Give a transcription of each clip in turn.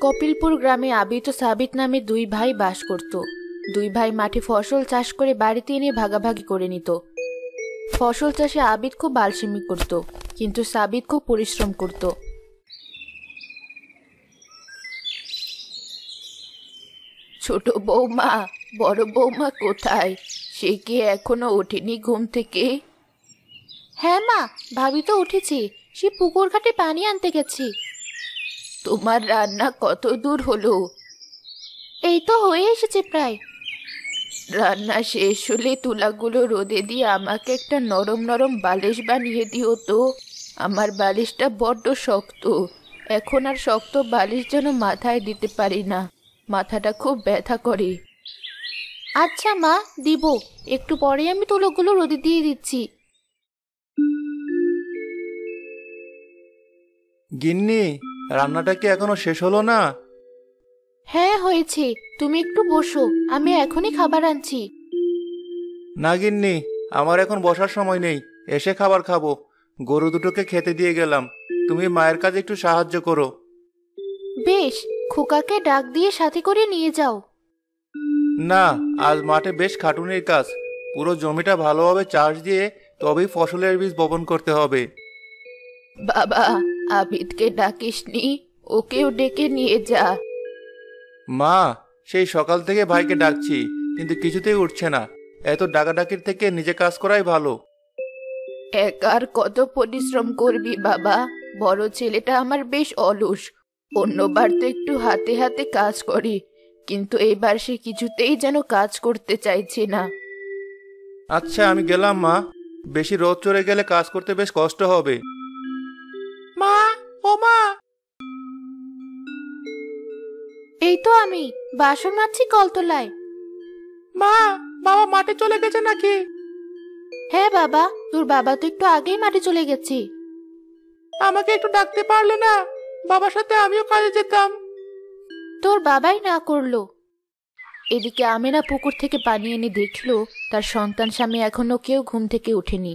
কপিলপুর গ্রামে আবিদ ও সাবিত নামে দুই ভাই বাস করত। দুই ভাই মাঠে ফসল চাষ করে বাড়িতে এনে ভাগাভাগি করে নিত। ফসল চাষে আবিদ খুব আলসেমি করত, কিন্তু সাবিত খুব পরিশ্রম করত। ছোট বৌমা, বড় বৌমা কোথায়? সে কি এখনো ওঠেনি ঘুম থেকে? হ্যাঁ মা, ভাবি তো উঠেছি, সে পুকুর ঘাটে পানি আনতে গেছি। তোমার রান্না কত দূর হলো? এই তো হয়ে এসেছে প্রায়। রান্না শেষ হলে তুলাগুলো রোদে দিয়ে আমাকে একটা নরম নরম বালিশ বানিয়ে দিও তো। আমার বালিশটা বড্ড শক্ত, এখন আর শক্ত বালিশ যেন মাথায় দিতে পারি না, মাথাটা খুব ব্যথা করে। আচ্ছা মা, দিব, একটু পরে আমি তুলোগুলো রোদে দিয়ে দিচ্ছি। গিন্নি, রান্নাটা কি এখনো শেষ হলো না? হ্যাঁ হয়েছে, তুমি একটু বসো, আমি এখনই খাবার আনছি। না গিন্নি, আমার এখন বসার সময় নেই, এসে খাবার খাবো। গরু দুটোকে খেতে দিয়ে গেলাম, তুমি মায়ের কাজে একটু সাহায্য করো। বেশ, খোকাকে ডাক দিয়ে সাথে করে নিয়ে যাও। না, আজ মাঠে বেশ খাটুনির কাজ। পুরো জমিটা ভালোভাবে চাষ দিয়ে তবেই ফসলের বীজ বপন করতে হবে। বাবা, আবিদকে ডাকিসনি? ওকেও ডেকে নিয়ে যা। মা, সেই সকাল থেকে ভাইকে ডাকছি, কিন্তু কিছুতেই উঠছে না। এত ডাকাডাকির থেকে নিজে কাজ করাই ভালো। একার কত পরিশ্রম করবি বাবা? বড় ছেলেটা আমার বেশ অলস, অন্যবার তো একটু হাতে হাতে কাজ করে, কিন্তু এবার সে কিছুতেই যেন কাজ করতে চাইছে না। আচ্ছা, আমি গেলাম মা। বেশি রোদ চড়ে গেলে কাজ করতে বেশ কষ্ট হবে। মা, ও মা! এই তো আমি বাসন মাজছি কলতলায়। মা, বাবা মাঠে চলে গেছে নাকি? হ্যাঁ বাবা, তোর বাবা তো একটু আগেই মাঠে চলে গেছে। আমাকে একটু ডাকতে পারলে না? বাবার সাথে আমিও কাজে যেতাম। তোর বাবাই না করলো। এদিকে আমেনা পুকুর থেকে পানি এনে দেখলো তার সন্তান স্বামী এখনো কেউ ঘুম থেকে ওঠেনি।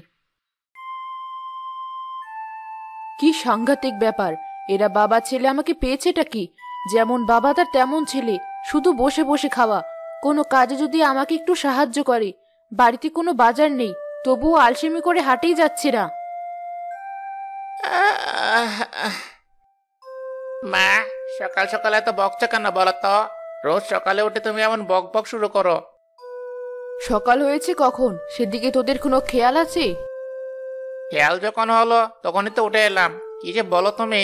কি সাংঘাতিক ব্যাপার! এরা বাবা ছেলে আমাকে পেয়েছেটা কি? যেমন বাবা তার তেমন ছেলে, শুধু বসে বসে খাওয়া। কোনো কাজে যদি আমাকে একটু সাহায্য করে। বাড়িতে কোনো বাজার নেই, তবুও আলসেমি করে হাটেই যাচ্ছে না। মা, সকাল সকাল এত বকছো কেন বলো তো? রোজ সকালে উঠে তুমি এমন বক বক শুরু করো। সকাল হয়েছে কখন, সেদিকে তোদের কোনো খেয়াল আছে? খেয়াল যখন হলো তখনই তো উঠে এলাম। কি যে বলো তুমি!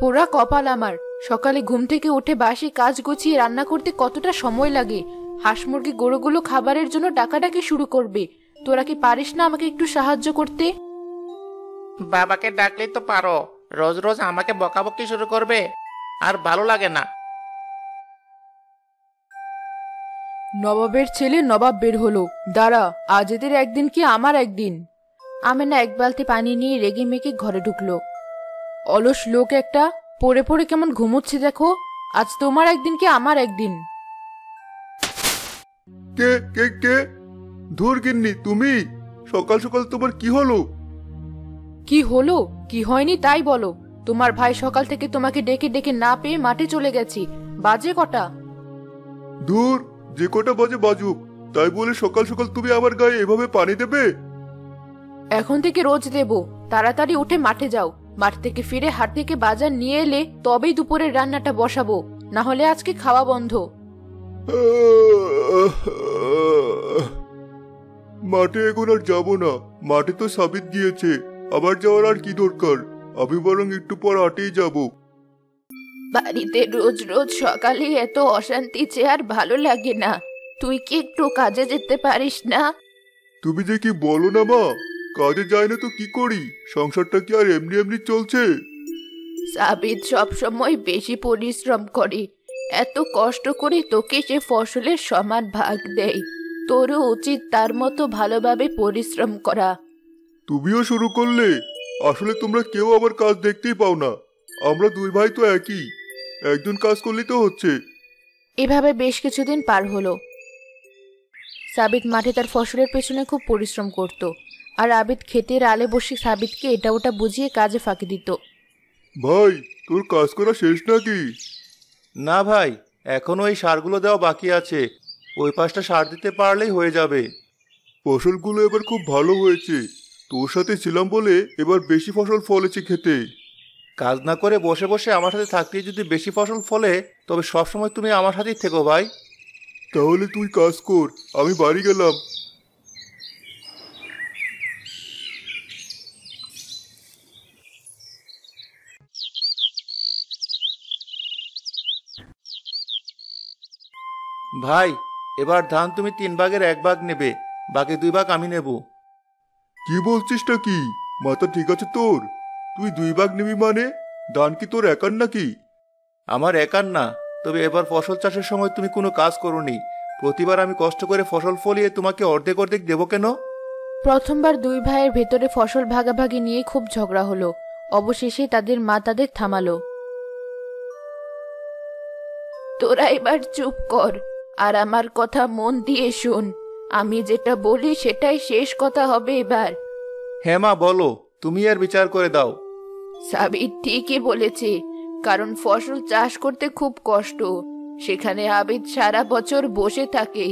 পোড়া কপাল আমার, সকালে ঘুম থেকে উঠে বাসি কাজ গুছিয়ে রান্না করতে কতটা সময় লাগে। হাঁস মুরগি গরুগুলো খাবারের জন্য ডাকাডাকি শুরু করবে, তোরা কি পারিস না আমাকে একটু সাহায্য করতে? বাবাকে ডাকলেই তো পারো, রোজ রোজ আমাকে বকাবকি শুরু করবে, আর ভালো লাগে না। নবাবের ছেলে নবাব বের হলো, দাঁড়া, আজ এদের একদিন কি আমার একদিন। আমেনা এক বালতি পানি নিয়ে রেগে মেগে ঘরে ঢুকলো। অলস লোক একটা, পড়ে পড়ে কেমন ঘুমোচ্ছে দেখো। আজ তোমার একদিন কি আমার একদিন। কে কে কে? ধুর গিন্নি, তুমি? সকাল সকাল তোমার কি হলো? কি হলো কি হয়নি তাই বলো। তোমার ভাই সকাল থেকে তোমাকে ডেকে ডেকে না পেয়ে মাঠে চলে গেছি। বাজে কটা? দূর, যে কটা বাজে বাজুক, তাই বলে সকাল সকাল তুমি আমার গায়ে এভাবে পানি দেবে? এখন থেকে রোজ দেব। তাড়াতাড়ি উঠে মাঠে যাও, মাঠ থেকে ফিরে হাট থেকে বাজার নিয়ে এলে তবেই দুপুরের রান্নাটা বসাবো, না হলে আজকে খাওয়া বন্ধ। মাঠে এখন আর যাবো না, মাঠে তো সাবিত গিয়েছে, আবার যাওয়ার আর কি দরকার? আমি বরং একটু পর হাটেই যাব। বাড়িতে রোজ রোজ সকালে এত অশান্তি যে আর ভালো লাগে না। তুই কি একটু কাজে যেতে পারিস না? তুমি যে কি বলো না মা, কাজে যায় না তো কি করি? সংসারটা কি আর এমনি এমনি চলছে? সাবিত সবসময় বেশি পরিশ্রম করে, এত কষ্ট করে তোকে সে ফসলের সমান ভাগ দেয়। তোরও উচিত তার মতো ভালোভাবে পরিশ্রম করা। তুমিও শুরু করলে? আসলে তোমরা কেউ আবার কাজ দেখতেই পাও না। আমরা দুই ভাই তো একই, একজন কাজ করলেই তো হচ্ছে। এভাবে বেশ কিছুদিন পার হলো। সাবিত মাঠে তার ফসলের পেছনে খুব পরিশ্রম করত, আর আবিদ ক্ষেতের আলে বসে সাবিতকে এটা ওটা বুঝিয়ে কাজে ফাঁকি দিত। ভাই, তোর কাজ করা শেষ নাকি? না ভাই, এখনো এই সারগুলো দেওয়া বাকি আছে। ওই পাশটা সার দিতে পারলেই হয়ে যাবে। ফসলগুলো এবার খুব ভালো হয়েছে। তোর সাথে ছিলাম বলে এবার বেশি ফসল ফলেছে খেতে। কাজ না করে বসে বসে আমার সাথে থাকতে যদি বেশি ফসল ফলে, তবে সবসময় তুমি আমার সাথেই থেকো ভাই। তাহলে তুই কাজ কর, আমি বাড়ি গেলাম। ভাই, এবার ধান তুমি 3 ভাগের 1 ভাগ নেবে, বাকি 2 ভাগ আমি নেব। কি বলছিসটা কি? মাথা ঠিক আছে তোর? তুই 2 ভাগ নিবি মানে? ধান কি তোর একার নাকি? আমার একার না, তবে এবার ফসল চাষের সময় তুমি কোনো কাজ করোনি। প্রতিবার আমি কষ্ট করে ফসল ফলিয়ে তোমাকে অর্ধেক অর্ধেক দেবো কেন? প্রথমবার দুই ভাইয়ের ভেতরে ফসল ভাগাভাগি নিয়ে খুব ঝগড়া হলো। অবশেষে তাদের মা তাদের থামালো। তোরা এবার চুপ কর আর আমার কথা মন দিয়ে শোন। আমি যেটা বলি সেটাই শেষ কথা হবে এবার। হ্যাঁ মা, বলো, তুমি আর বিচার করে দাও। সাবিত ঠিকই বলেছে, কারণ ফসল চাষ করতে খুব কষ্ট। সেখানে আবিদ সারা বছর বসে থাকে,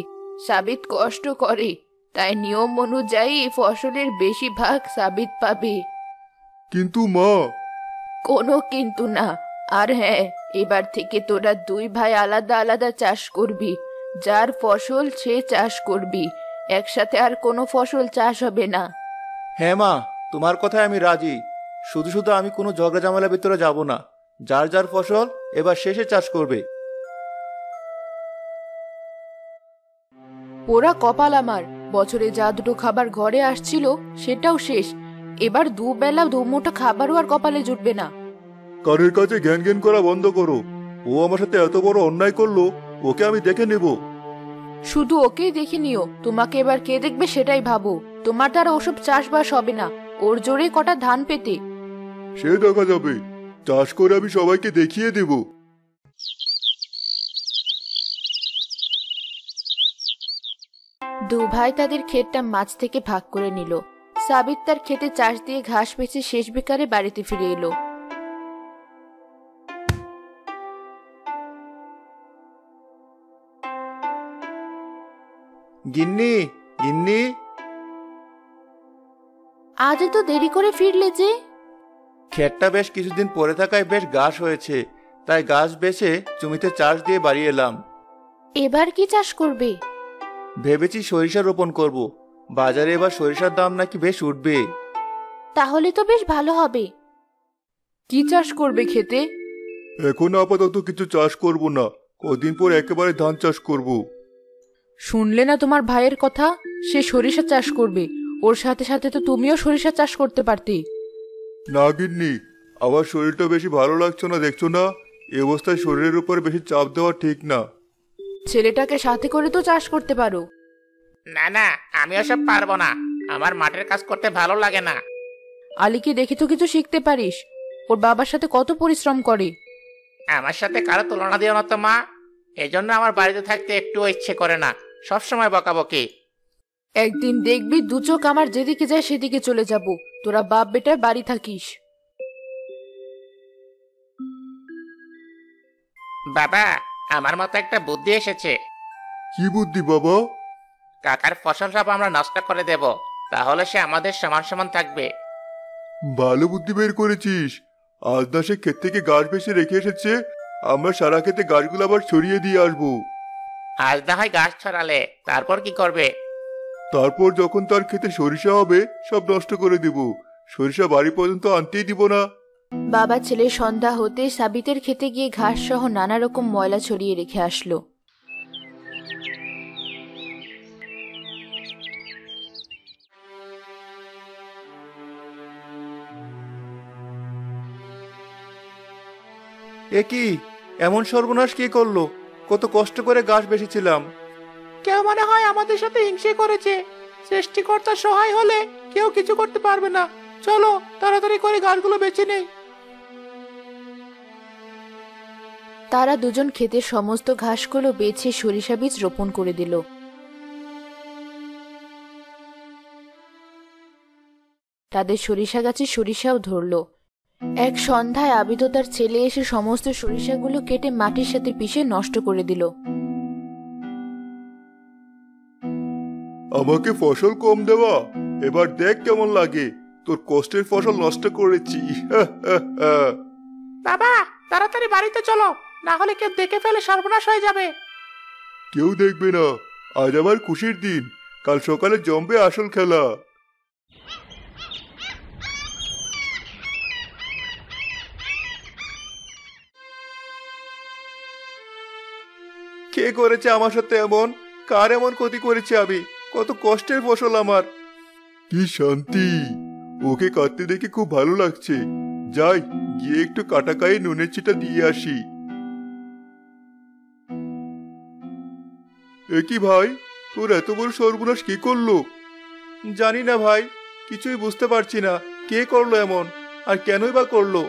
সাবিত কষ্ট করে, তাই নিয়ম অনুযায়ী ফসলের বেশি ভাগ সাবিত পাবে। কিন্তু মা। কোনো কিন্তু না। আর হ্যাঁ, এবার থেকে তোরা দুই ভাই আলাদা আলাদা চাষ করবি। যার ফসল সে চাষ করবি, একসাথে আর কোনো ফসল চাষ হবে না। হ্যাঁ মা, তোমার কথায় আমি রাজি। শুধু শুধু আমি কোনো ঝগড়া ঝামেলার ভিতরে যাব না। যার যার ফসল এবার শেষে চাষ করবে। ওরা কপাল আমার, বছরে যা দুটো খাবার ঘরে আসছিল সেটাও শেষ। এবার দুবেলা দুমুঠো খাবারও আর কপালে জুটবে না। কারের কাছে জ্ঞান জ্ঞান করা বন্ধ করো। ও আমার সাথে এত বড় অন্যায় করলো, ওকে আমি দেখে নেব। শুধু ওকেই দেখে নিও, তোমাকে এবার কে দেখবে সেটাই ভাবো। তোমার দ্বারা ওসব চাষবাস হবে না, ওর জোরে কটা ধান পেতে। সে দেখা যাবে, চাষ করে আমি সবাইকে দেখিয়ে দেব। দু ভাই তাদের ক্ষেতটা মাছ থেকে ভাগ করে নিল। সাবিত তার ক্ষেতে চাষ দিয়ে ঘাস বেচে শেষ বিকালে বাড়িতে ফিরে এলো। গিন্নি, গিন্নি। আজ এত দেরি করে ফিরলে যে? ক্ষেতটা বেশ কিছুদিন পরে থাকায় বেশ ঘাস হয়েছে, তাই ঘাস বেচে জমিতে চাষ দিয়ে বাড়ি এলাম। এবার কি চাষ করবে? ভেবেছি সরিষা রোপণ করব। বাজারে এবার সরিষার দাম নাকি বেশ উঠবে। তাহলে তো বেশ ভালো হবে। কি চাষ করবে খেতে? এখন আপাতত কিছু চাষ করব না, কদিন পর একেবারে ধান চাষ করব। শুনলে না তোমার ভাইয়ের কথা? সে সরিষা চাষ করবে, ওর সাথে সাথে তো তুমিও সরিষা চাষ করতে পারতে। না গিন্নি, আমার শরীরটা বেশি ভালো লাগছে না, দেখছো না? এ অবস্থায় শরীরের উপর বেশি চাপ দেওয়া ঠিক না। ছেলেটাকে সাথে করে তো চাষ করতে পারো। না না, আমি ওসব পারবো না। আমার মাঠের কাজ করতে ভালো লাগে না। আলীকে দেখে তো কিছু শিখতে পারিস, ওর বাবার সাথে কত পরিশ্রম করে। আমার সাথে কারো তুলনা দিও না তো মা। এই জন্য আমার বাড়িতে থাকতে একটুও ইচ্ছে করে না, সবসময় বকাবকি। একদিন দেখবি দু চোখ আমার যেদিকে যায় সেদিকে চলে যাব। তোরা বাপ বেটায় বাড়ি থাকিস। বাবা, আমার মতো একটা বুদ্ধি এসেছে। কি বুদ্ধি বাবা? কাকার ফসল সব আমরা নষ্ট করে দেব, তাহলে সে আমাদের সমান সমান থাকবে। ভালো বুদ্ধি বের করেছিস। আজ না সে ক্ষেত থেকে গাছ বেশি রেখে এসেছে, আমরা সারা ক্ষেতে গাছগুলো আবার ছড়িয়ে দিয়ে আসবো। আজ না হয় গাছ ছড়ালে, তারপর কি করবে? তারপর যখন তার ক্ষেতে সরিষা হবে সব নষ্ট করে দেব। সরিষা বাড়ি পর্যন্ত আনতেই দিব না। বাবা ছেলে সন্ধ্যা হতে সাবিতের খেতে গিয়ে ঘাস সহ নানা রকম ময়লা ছড়িয়ে রেখে আসলো। এ কি, এমন সর্বনাশ কে করলো? কত কষ্ট করে ঘাস বেচেছিলাম। কেউ মনে হয় আমাদের সাথে হিংসে করেছে। সৃষ্টিকর্তা সহায় হলে কেউ কিছু করতে পারবে না। চলো তাড়াতাড়ি করে গাছগুলো বেছে নেই। তারা দুজন ক্ষেতের সমস্ত ঘাসগুলো বেছে সরিষা বীজ রোপণ করে দিল। তাদের সরিষা গাছে সরিষাও ধরল। এক সন্ধ্যায় আবিদ ও তার ছেলে এসে সমস্ত সরিষাগুলো কেটে মাটির সাথে পিষে নষ্ট করে দিল। আমাকে ফসল কম দেওয়া, এবার দেখ কেমন লাগে, তোর কষ্টের ফসল নষ্ট করেছি। বাবা, তাড়াতাড়ি বাড়িতে চলো, না হলে কেউ দেখে ফেলে সর্বনাশ হয়ে যাবে। কেউ দেখবে না, আজ আমার খুশির দিন, কাল সকালে জমবে আসল খেলা। কে করেছে আমার সাথে এমন? কার এমন ক্ষতি করেছে আমি? কত কষ্টের ফসল আমার। কি শান্তি, ওকে কাটতে দেখে খুব ভালো লাগছে। যাই গিয়ে একটু কাটা গায়ে নুনের ছিটা দিয়ে আসি। কি ভাই, তোর এত বড় সর্বনাশ কি করলো? জানি না ভাই, কিছুই বুঝতে পারছি না কে করলো এমন, আর কেনই বা করলো।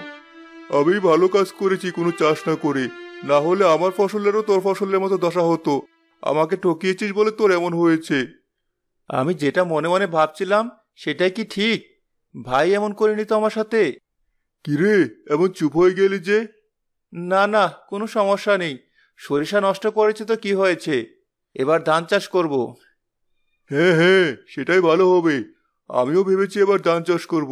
আমি ভালো কাজ করেছি কোনো চাষ না করে, না হলে আমার ফসলেরও তোর ফসলের মতো দশা হতো। আমাকে ঠকিয়েছিস বলে তোর এমন হয়েছে। আমি যেটা মনে মনে ভাবছিলাম সেটাই কি ঠিক? ভাই এমন করেনি তো আমার সাথে। কিরে, এমন চুপ হয়ে গেলি যে? না না, কোনো সমস্যা নেই। সরিষা নষ্ট করেছে তো কি হয়েছে, এবার ধান চাষ করব। হ্যাঁ হ্যাঁ, সেটাই ভালো হবে। আমিও ভেবেছি এবার ধান চাষ করব।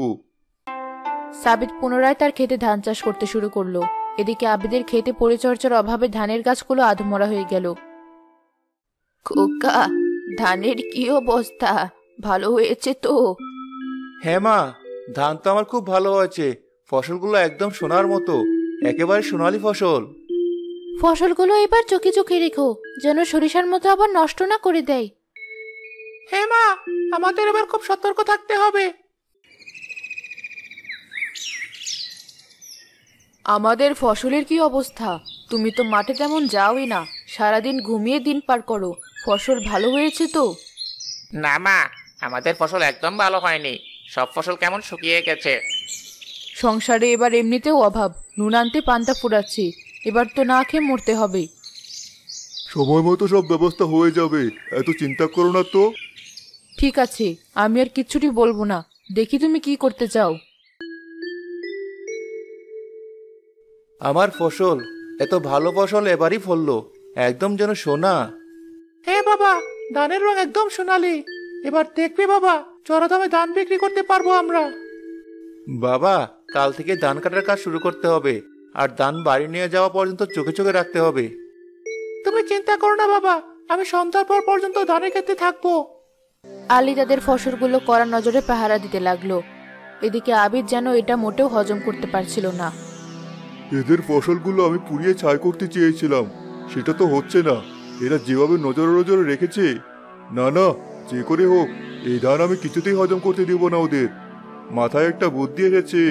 সাবিত পুনরায় তার ক্ষেতে ধান চাষ করতে শুরু করলো। এদিকে আবিদের ক্ষেতে পরিচর্যার অভাবে ধানের গাছগুলো আধমরা হয়ে গেল। খোকা, ধানের কি অবস্থা? ভালো হয়েছে তো? হ্যাঁ মা, ধান তো আমার খুব ভালো হয়েছে। ফসলগুলো একদম সোনার মতো, একেবারে সোনালী ফসল। ফসলগুলো এবার চোখে চোখে রেখো, যেন সরিষার মতো আবার নষ্ট না করে দেয়। হ্যাঁ মা, আমাদের এবার খুব সতর্ক থাকতে হবে। আমাদের ফসলের কি অবস্থা? তুমি তো মাঠে তেমন যাওই না, সারাদিন ঘুমিয়ে দিন পার করো। ফসল ভালো হয়েছে তো? না মা, আমাদের ফসল একদম ভালো হয়নি। সব ফসল কেমন শুকিয়ে গেছে। সংসারে এবার এমনিতেও অভাব, নুন আনতে পান্তা ফুরাচ্ছি, এবার তো না খেয়ে মরতে হবে। সময় মতো সব ব্যবস্থা হয়ে যাবে, এত চিন্তা করো না তো। ঠিক আছে, আমি আর কিচ্ছুটি বলবো না, দেখি তুমি কি করতে চাও। আমার ফসল, এত ভালো ফসল এবারই ফললো, একদম যেন সোনা। হ্যাঁ বাবা, ধানের রং একদম সোনালি। এবার দেখবে বাবা, চড়া দামে ধান বিক্রি করতে পারবো আমরা। বাবা, কাল থেকে ধান কাটার কাজ শুরু করতে হবে, আর ধান বাড়ি নিয়ে যাওয়া পর্যন্ত চোখে চোখে রাখতে হবে। তুমি চিন্তা করো না বাবা, আমি সন্ধ্যার পর পর্যন্ত ধানের ক্ষেত্রে থাকবো। আলী তাদের ফসলগুলো কড়া নজরে পাহারা দিতে লাগলো। এদিকে আবিদ যেন এটা মোটেও হজম করতে পারছিল না। এদের ফসলগুলো আমি পুড়িয়ে ছাই করতে চেয়েছিলাম, সেটা তো হচ্ছে না। এরা যেভাবে নজরে নজরে রেখেছে, না না, যে করে হোক এই ধান আমি কিছুতেই হজম করতে দেব না ওদের। মাথায় একটা বুদ্ধি এসেছে।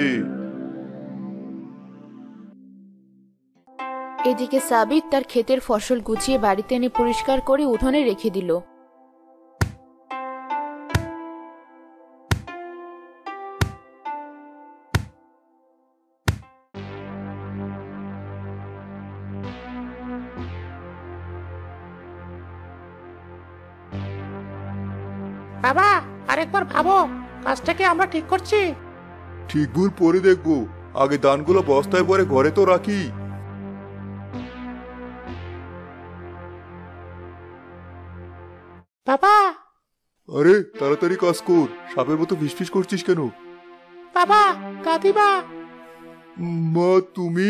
এদিকে সাবিত তার ক্ষেতের ফসল গুছিয়ে বাড়িতে এনে পরিষ্কার করে উঠোনে রেখে দিল। বাবা, আরেকবার ভাবো, কাজটা কি আমরা ঠিক করছি? ঠিক ভুল পরে দেখবো, আগে ধানগুলো বস্তায় পরে ঘরে তো রাখি। বাবা, আরে তাড়াতাড়ি কাজ কর, সাপের মতো ফিসফিস করছিস কেন? বাবা, দাদিমা। মা তুমি?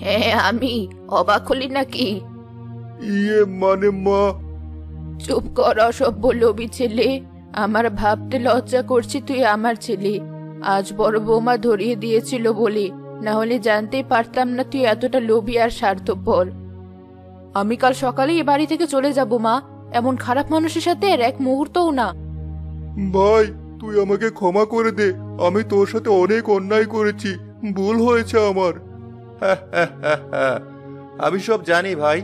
হ্যাঁ আমি। অবাক হলি নাকি? ইয়ে মানে মা। চুপ কর অসভ্য লোভী ছেলে। আমার ভাবতে লজ্জা করছি তুই আমার ছেলে। আজ বড় বৌমা ধরিয়ে দিয়েছিল বলে, না হলে জানতেই পারতাম না তুই এতটা লোভী আর স্বার্থপর। আমি কাল সকালেই এ বাড়ি থেকে চলে যাব মা, এমন খারাপ মানুষের সাথে আর এক মুহূর্তও না। ভাই, তুই আমাকে ক্ষমা করে দে, আমি তোর সাথে অনেক অন্যায় করেছি, ভুল হয়েছে আমার। আমি সব জানি ভাই,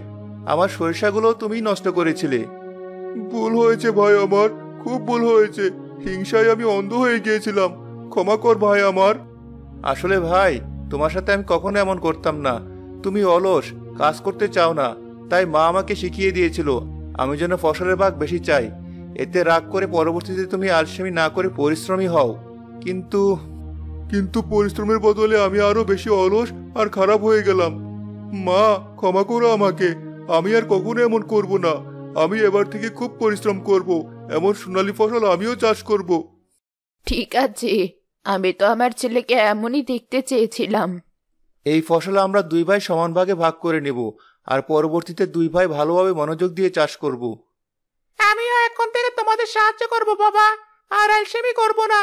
আমার সরিষাগুলো তুমিই নষ্ট করেছিলে। ভুল হয়েছে ভাই আমার, খুব ভুল হয়েছে। হিংসায় আমি অন্ধ হয়ে গিয়েছিলাম, ক্ষমা কর ভাই আমার। আসলে ভাই, তোমার সাথে আমি কখনো এমন করতাম না। তুমি অলস, কাজ করতে চাও না, তাই মা আমাকে শিখিয়ে দিয়েছিল আমি যেন ফসলের ভাগ বেশি চাই। এতে রাগ করে পরবর্তীতে তুমি আলসেমি না করে পরিশ্রমী হও। কিন্তু কিন্তু পরিশ্রমের বদলে আমি আরো বেশি অলস আর খারাপ হয়ে গেলাম। মা, ক্ষমা করো আমাকে। আমি আর কখনো এমন করব না। আমি এবার থেকে খুব পরিশ্রম করব, এমন সোনালী ফসল আমিও চাষ করব। ঠিক আছে, আমি তো আমার ছেলেকে এমনই দেখতে চেয়েছিলাম। এই ফসল আমরা দুই ভাই সমান ভাগে ভাগ করে নেব, আর পরবর্তীতে দুই ভাই ভালোভাবে মনোযোগ দিয়ে চাষ করব। আমিও এখন থেকে তোমাদের সাহায্য করব বাবা, আর আলসেমি করব না।